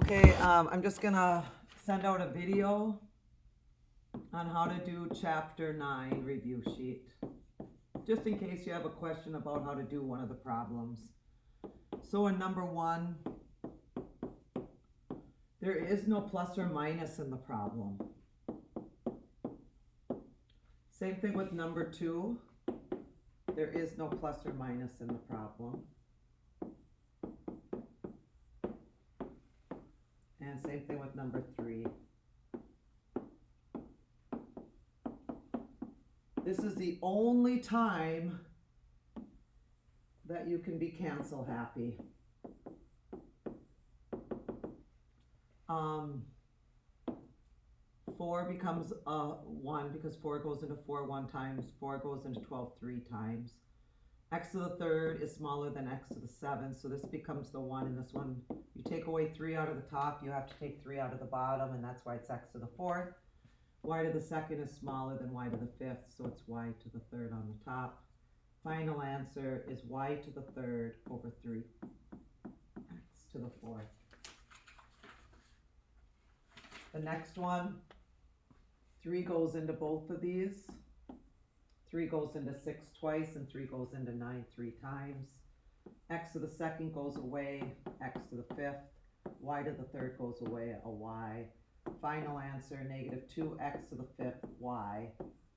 Okay, I'm just gonna send out a video on how to do chapter 9 review sheet, just in case you have a question about how to do one of the problems. So in number 1, there is no plus or minus in the problem. Same thing with number 2, there is no plus or minus in the problem. And same thing with number 3. This is the only time that you can be cancel happy. 4 becomes 1 because 4 goes into 4 1 times, 4 goes into 12 3 times. X to the third is smaller than x to the 7, so this becomes the 1, and this one, you take away 3 out of the top, you have to take 3 out of the bottom, and that's why it's x to the 4th. Y to the 2nd is smaller than y to the 5th, so it's y to the 3rd on the top. Final answer is y to the 3rd over 3x to the 4th. The next one, 3 goes into both of these. 3 goes into 6 twice, and 3 goes into 9 3 times. X to the 2nd goes away, x to the 5th. Y to the 3rd goes away, a y. Final answer, negative 2x to the 5th y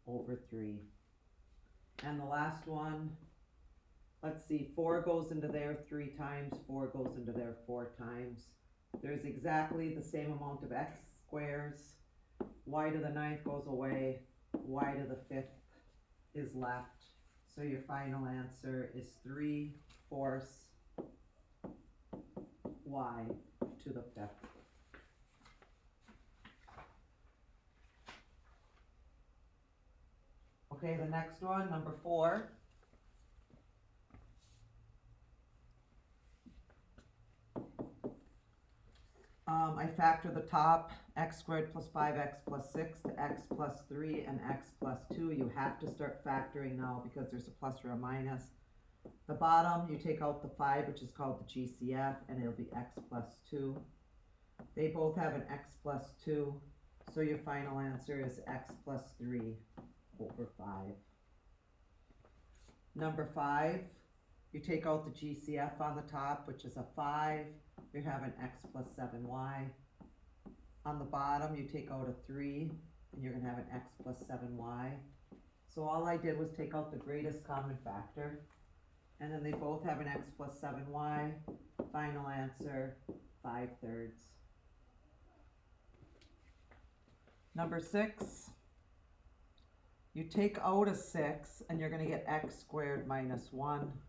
over 3. And the last one, let's see, 4 goes into there 3 times, 4 goes into there 4 times. There's exactly the same amount of x squares. Y to the 9th goes away, y to the 5th is left. So your final answer is 3/4 y to the 5th. Okay, the next one, number 4. I factor the top, x squared plus 5x plus 6 to x plus 3 and x plus 2. You have to start factoring now because there's a plus or a minus. The bottom, you take out the 5, which is called the GCF, and it'll be x plus 2. They both have an x plus 2, so your final answer is x plus 3 over 5. Number 5, you take out the GCF on the top, which is a 5. You have an x plus 7y. On the bottom, you take out a 3, and you're going to have an x plus 7y. So all I did was take out the greatest common factor, and then they both have an x plus 7y. Final answer, 5/3. Number 6, you take out a 6, and you're going to get x squared minus 1.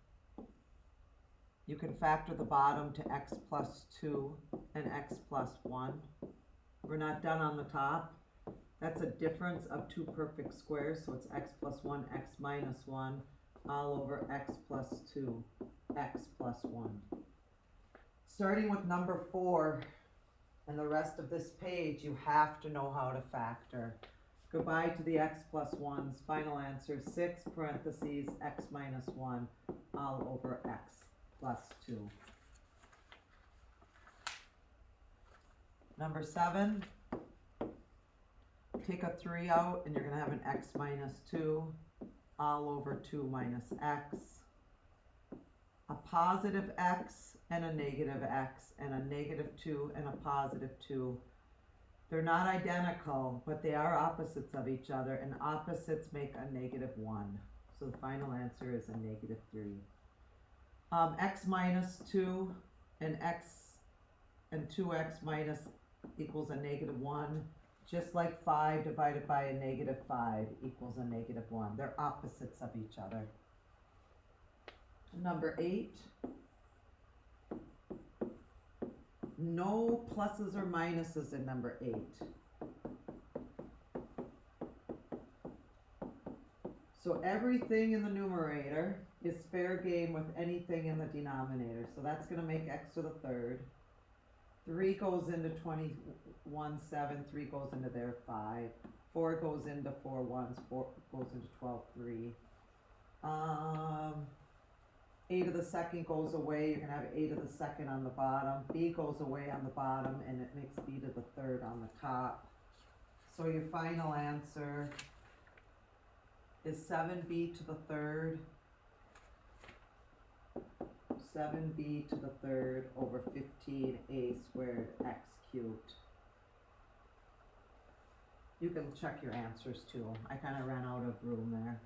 You can factor the bottom to x plus 2 and x plus 1. We're not done on the top. That's a difference of 2 perfect squares, so it's x plus 1, x minus 1, all over x plus 2, x plus 1. Starting with number 4 and the rest of this page, you have to know how to factor. Goodbye to the x plus 1s. Final answer, 6 parentheses x minus 1, all over x plus 2. Number 7, take a 3 out, and you're going to have an x minus 2, all over 2 minus x. A positive x and a negative x, and a negative 2 and a positive 2. They're not identical, but they are opposites of each other, and opposites make a negative 1. So the final answer is a negative 3. X minus 2 and x and 2x minus equals a negative 1. Just like 5 divided by a negative 5 equals a negative 1. They're opposites of each other. Number 8. No pluses or minuses in number 8. So everything in the numerator is fair game with anything in the denominator. So that's going to make x to the 3rd. 3 goes into 21 7, 3 goes into there 5. 4 goes into 4 1s, 4 goes into 12 3. A to the second goes away, you're gonna have A to the second on the bottom, B goes away on the bottom, and it makes B to the third on the top. So your final answer is 7B to the third, 7B to the third over 15A squared x cubed. You can check your answers too. I kind of ran out of room there.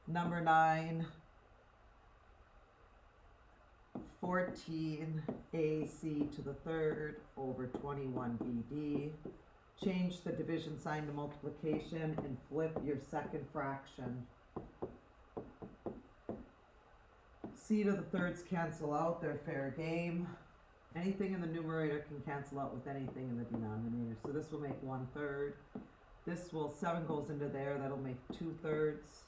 Number 9, 14AC to the third over 21BD. Change the division sign to multiplication and flip your second fraction. C to the thirds cancel out, they're fair game. Anything in the numerator can cancel out with anything in the denominator. So this will make 1/3. This will, 7 goes into there, that'll make 2/3.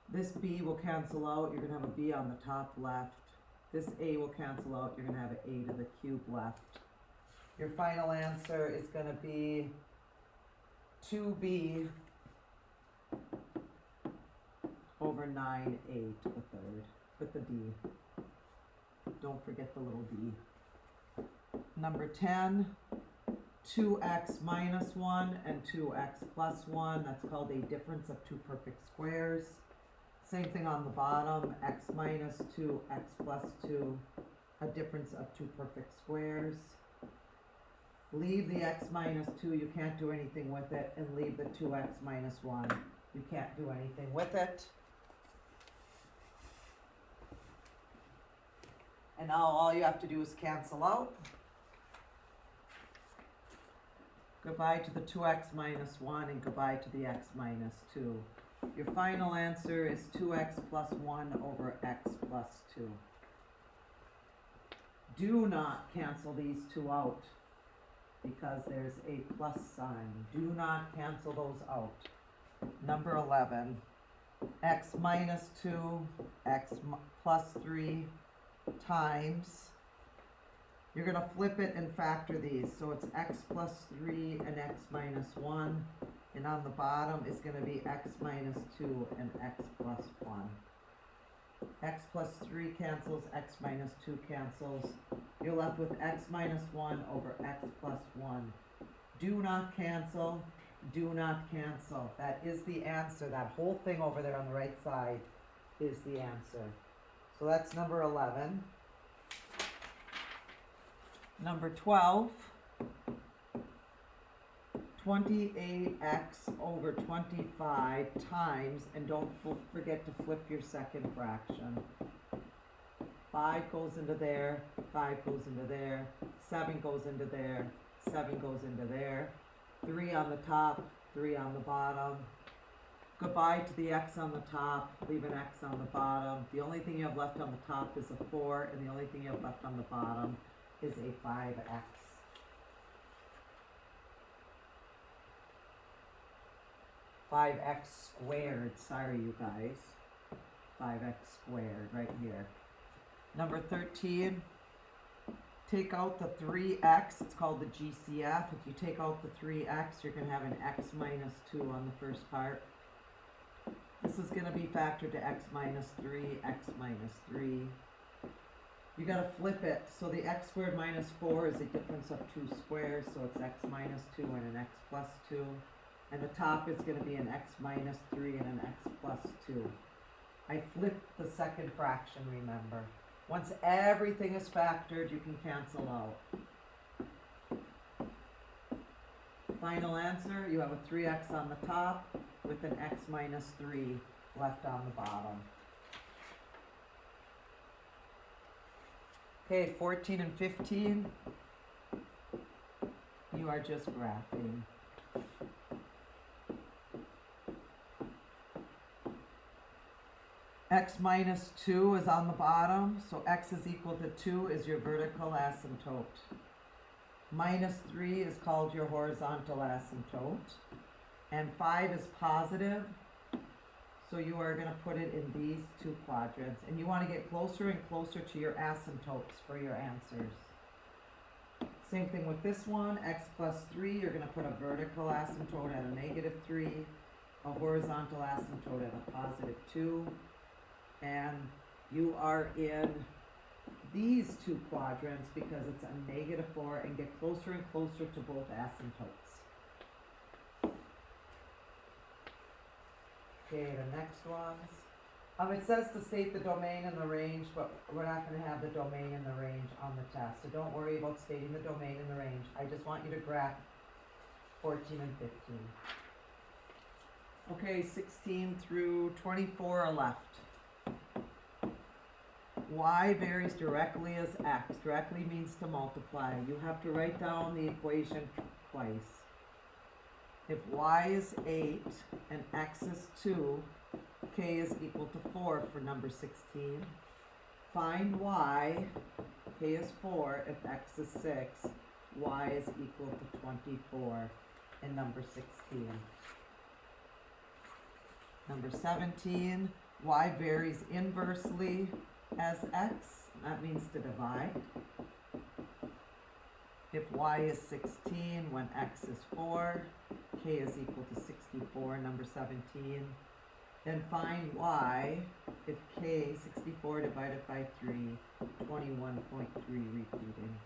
This B will cancel out, you're gonna have a B on the top left. This A will cancel out, you're gonna have an A to the cube left. Your final answer is gonna be 2B over 9A to the third, with the D. Don't forget the little D. Number 10, 2x minus 1 and 2x plus 1. That's called a difference of two perfect squares. Same thing on the bottom, x minus 2, x plus 2, a difference of two perfect squares. Leave the x minus 2, you can't do anything with it, and leave the 2x minus 1, you can't do anything with it. And now all you have to do is cancel out. Goodbye to the 2x minus 1 and goodbye to the x minus 2. Your final answer is 2x plus 1 over x plus 2. Do not cancel these two out because there's a plus sign. Do not cancel those out. Number 11, x minus 2, x plus 3 times. You're going to flip it and factor these. So it's x plus 3 and x minus 1. And on the bottom is going to be x minus 2 and x plus 1. X plus 3 cancels, x minus 2 cancels. You're left with x minus 1 over x plus 1. Do not cancel, do not cancel. That is the answer. That whole thing over there on the right side is the answer. So that's number 11. Number 12. 28x over 25 times, and don't forget to flip your second fraction. 5 goes into there, 5 goes into there, 7 goes into there, 7 goes into there, 3 on the top, 3 on the bottom. Goodbye to the x on the top, leave an x on the bottom. The only thing you have left on the top is a 4, and the only thing you have left on the bottom is a 5x. 5x squared, sorry you guys, 5x squared right here. Number 13, take out the 3x, it's called the GCF. If you take out the 3x, you're going to have an x minus 2 on the first part. This is going to be factored to x minus 3, x minus 3. You got to flip it, so the x squared minus 4 is a difference of two squares, so it's x minus 2 and an x plus 2. And the top is going to be an x minus 3 and an x plus 2. I flipped the second fraction, remember. Once everything is factored, you can cancel out. Final answer, you have a 3x on the top with an x minus 3 left on the bottom. Okay, 14 and 15, you are just graphing. X minus 2 is on the bottom, so x is equal to 2 is your vertical asymptote. Minus 3 is called your horizontal asymptote. And 5 is positive, so you are going to put it in these two quadrants. And you want to get closer and closer to your asymptotes for your answers. Same thing with this one, x plus 3, you're going to put a vertical asymptote at a negative 3, a horizontal asymptote at a positive 2. And you are in these two quadrants because it's a -4 and get closer and closer to both asymptotes. Okay, the next ones. It says to state the domain and the range, but we're not gonna have the domain and the range on the test, so don't worry about stating the domain and the range. I just want you to graph 14 and 15. Okay, 16 through 24 are left. Y varies directly as x. Directly means to multiply. You have to write down the equation twice. If y is 8 and x is 2, k is equal to 4 for number 16. Find y, k is 4, if x is 6, y is equal to 24 in number 16. Number 17, y varies inversely as x, that means to divide. If y is 16 when x is 4, k is equal to 64, number 17. Then find y if k, 64 divided by 3, 21.3 repeating.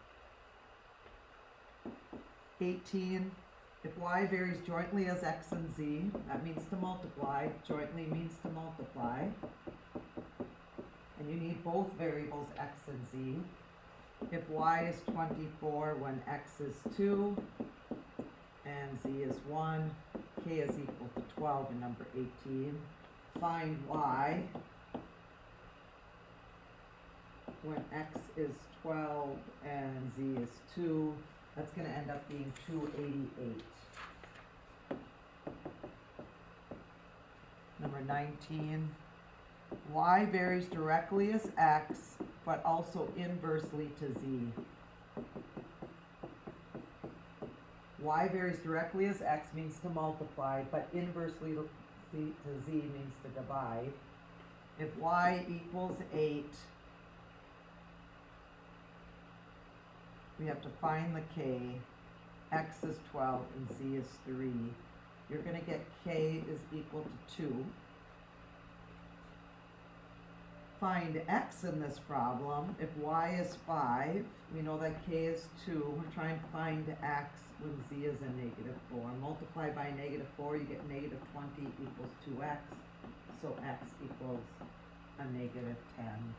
18, if y varies jointly as x and z, that means to multiply. Jointly means to multiply. And you need both variables x and z. If y is 24 when x is 2 and z is 1, k is equal to 12 in number 18. Find y when x is 12 and z is 2. That's going to end up being 288. Number 19. Y varies directly as x, but also inversely to z. Y varies directly as x means to multiply, but inversely to z means to divide. If y equals 8, we have to find the k. X is 12 and z is 3. You're going to get k is equal to 2. Find x in this problem. If y is 5, we know that k is 2. We're trying to find x when z is a -4. Multiply by -4, you get -20 equals 2x. So x equals a -10.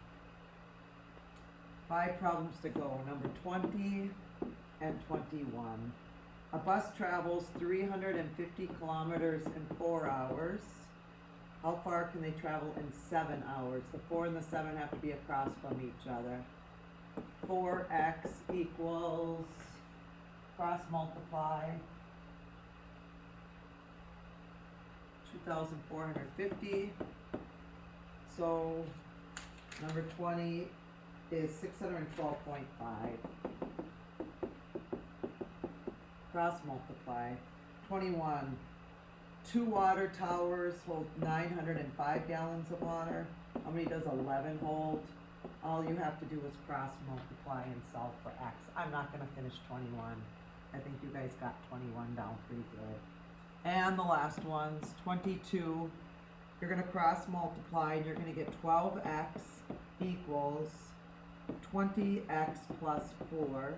5 problems to go. Number 20 and 21. A bus travels 350 kilometers in 4 hours. How far can they travel in 7 hours? The 4 and the 7 have to be across from each other. 4x equals, cross multiply, 2,450. So number 20 is 612.5. Cross multiply. 21. 2 water towers hold 905 gallons of water. How many does 11 hold? All you have to do is cross multiply and solve for x. I'm not going to finish 21. I think you guys got 21 down pretty good. And the last one's 22. You're going to cross multiply and you're going to get 12x equals 20x plus 4.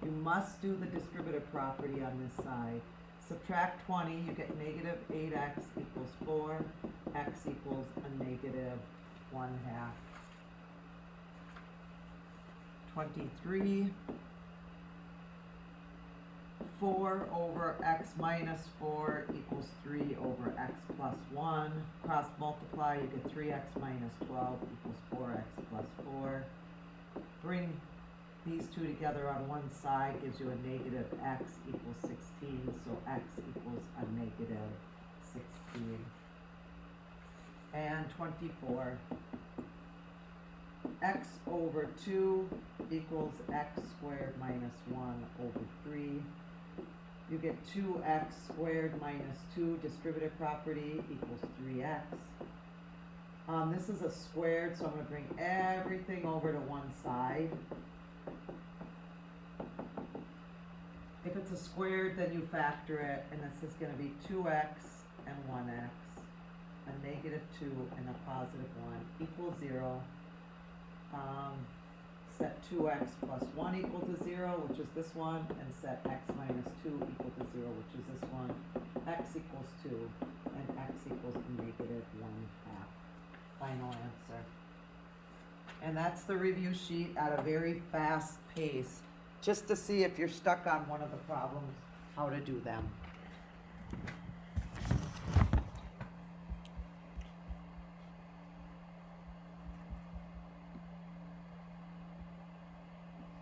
You must do the distributive property on this side. Subtract 20, you get -8x equals 4, x equals a -1/2. 23, 4 over x minus 4 equals 3 over x plus 1. Cross multiply, you get 3x minus 12 equals 4x plus 4. Bring these two together on one side gives you a -x equals 16, so x equals a -16. And 24. X over 2 equals x squared minus 1 over 3. You get 2x squared minus 2, distributive property equals 3x. This is a squared, so I'm going to bring everything over to one side. If it's a squared, then you factor it, and this is going to be 2x and 1x, a -2 and a +1 equals 0. set 2x plus 1 equal to 0, which is this one, and set x minus 2 equal to 0, which is this one, x equals 2, and x equals negative 1/2. Final answer. And that's the review sheet at a very fast pace, just to see if you're stuck on one of the problems, how to do them.